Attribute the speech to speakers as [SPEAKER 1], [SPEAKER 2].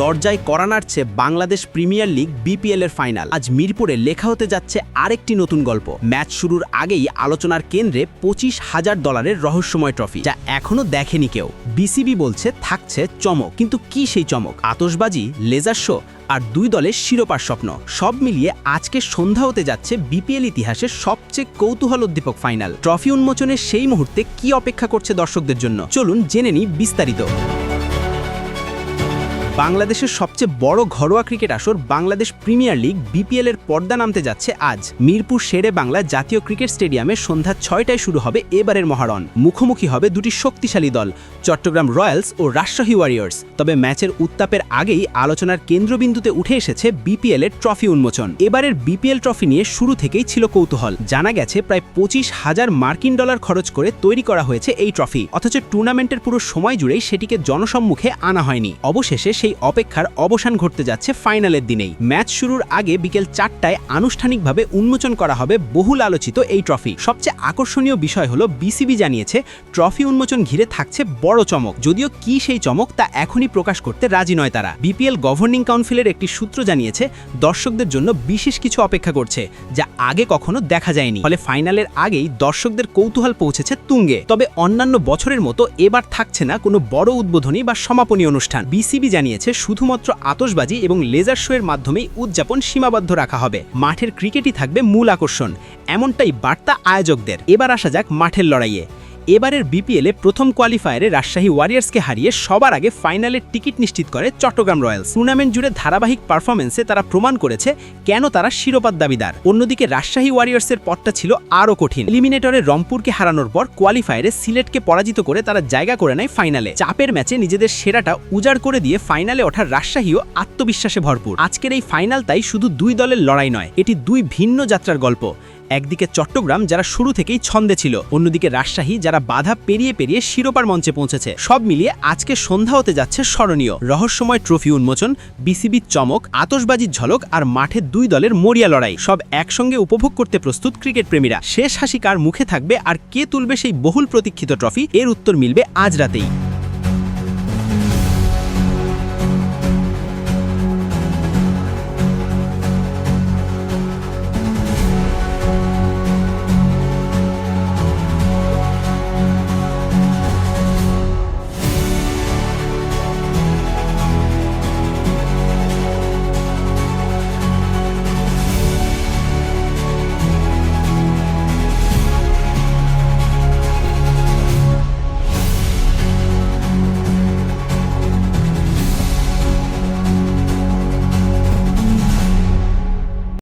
[SPEAKER 1] দরজায় কড়া নাড়ছে Bangladesh premier league BPL এর ফাইনাল। আজ মিরপুরে লেখা হতে যাচ্ছে আরেকটি নতুন গল্প। ম্যাচ শুরুর আগেই আলোচনার কেন্দ্রে $25,000 রহস্যময় ট্রফি, যা এখনো দেখেনি কেউ। বিসিবি বলছে থাকছে চমক, কিন্তু কি সেই চমক? আতশবাজি, লেজার শো আর দুই দলের শিরোপার স্বপ্ন, সব মিলিয়ে আজকে সন্ধ্যা হতে যাচ্ছে বিপিএল ইতিহাসের সবচেয়ে কৌতূহলোদ্দীপক ফাইনাল। ট্রফি উন্মোচনের সেই মুহূর্তে কি অপেক্ষা করছে দর্শকদের জন্য, চলুন জেনে নিই বিস্তারিত। বাংলাদেশের সবচেয়ে বড় ঘরোয়া ক্রিকেট আসর বাংলাদেশ প্রিমিয়ার লিগ বিপিএল এর পর্দা নামতে যাচ্ছে আজ। মিরপুর শেরে বাংলা জাতীয় ক্রিকেট স্টেডিয়ামে সন্ধ্যা 6টায় শুরু হবে এবারের মহারণ। মুখোমুখি হবে দুটি শক্তিশালী দল, চট্টগ্রাম রয়্যালস ও রাজশাহী ওয়ারিয়র্স। তবে ম্যাচের উত্তাপের আগেই আলোচনার কেন্দ্রবিন্দুতে উঠে এসেছে বিপিএল এর ট্রফি উন্মোচন। এবারের বিপিএল ট্রফি নিয়ে শুরু থেকেই ছিল কৌতূহল। জানা গেছে প্রায় $25,000 খরচ করে তৈরি করা হয়েছে এই ট্রফি, অথচ টুর্নামেন্টের পুরো সময় জুড়েই সেটিকে জনসম্মুখে আনা হয়নি। অবশেষে সেই অপেক্ষার অবসান ঘটতে যাচ্ছে ফাইনালের দিনেই। ম্যাচ শুরুর আগে বিকেল 4টায় আনুষ্ঠানিকভাবে উন্মোচন করা হবে বহুল আলোচিত এই ট্রফি। সবচেয়ে আকর্ষণীয় বিষয় হলো বিসিবি জানিয়েছে ট্রফি উন্মোচন ঘিরে থাকছে বড় চমক, যদিও কি সেই চমক তা এখনই প্রকাশ করতে রাজি নয় তারা। বিপিএল গভর্নিং কাউন্সিলের একটি সূত্র জানিয়েছে দর্শকদের জন্য বিশেষ কিছু অপেক্ষা করছে, যা আগে কখনো দেখা যায়নি। ফলে ফাইনালের আগেই দর্শকদের কৌতূহল পৌঁছেছে তুঙ্গে। তবে অন্যান্য বছরের মতো এবার থাকছে না কোনো বড় উদ্বোধনী বা সমাপনী অনুষ্ঠান। বিসিবি জানিয়েছে শুধুমাত্র আতশবাজি এবং লেজার শো এর মাধ্যমেই উদযাপন সীমাবদ্ধ রাখা হবে। মাঠের ক্রিকেটই থাকবে মূল আকর্ষণ, এমনটাই বার্তা আয়োজকদের। এবার আসা যাক মাঠের লড়াইয়ে। এবারের বিপিএলে প্রথম কোয়ালিফায়ারে রাজশাহী ওয়ারিয়র্সকে হারিয়ে সবার আগে ফাইনালের টিকিট নিশ্চিত করে চট্টগ্রাম রয়্যালস। টুর্নামেন্ট জুড়ে ধারাবাহিক পারফরমেন্সে তারা প্রমাণ করেছে কেন তারা শিরোপার দাবিদার। অন্যদিকে রাজশাহী ওয়ারিয়র্সের পথটা ছিল আরও কঠিন। এলিমিনেটরে রংপুরকে হারানোর পর কোয়ালিফায়ারে সিলেটকে পরাজিত করে তারা জায়গা করে নেয় ফাইনালে। চাপের ম্যাচে নিজেদের সেরাটা উজাড় করে দিয়ে ফাইনালে ওঠার রাজশাহীও আত্মবিশ্বাসে ভরপুর। আজকের এই ফাইনাল তাই শুধু দুই দলের লড়াই নয়, এটি দুই ভিন্ন যাত্রার গল্প। একদিকে চট্টগ্রাম, যারা শুরু থেকেই ছন্দে ছিল, অন্যদিকে রাজশাহী, যারা বাধা পেরিয়ে পেরিয়ে শিরোপার মঞ্চে পৌঁছেছে। সব মিলিয়ে আজকে সন্ধ্যা হতে যাচ্ছে স্মরণীয়। রহস্যময় ট্রফি উন্মোচন, বিসিবির চমক, আতশবাজির ঝলক আর মাঠে দুই দলের মরিয়া লড়াই, সব একসঙ্গে উপভোগ করতে প্রস্তুত ক্রিকেট প্রেমীরা। শেষ হাসি কার মুখে থাকবে আর কে তুলবে সেই বহুল প্রতীক্ষিত ট্রফি, এর উত্তর মিলবে আজ রাতেই।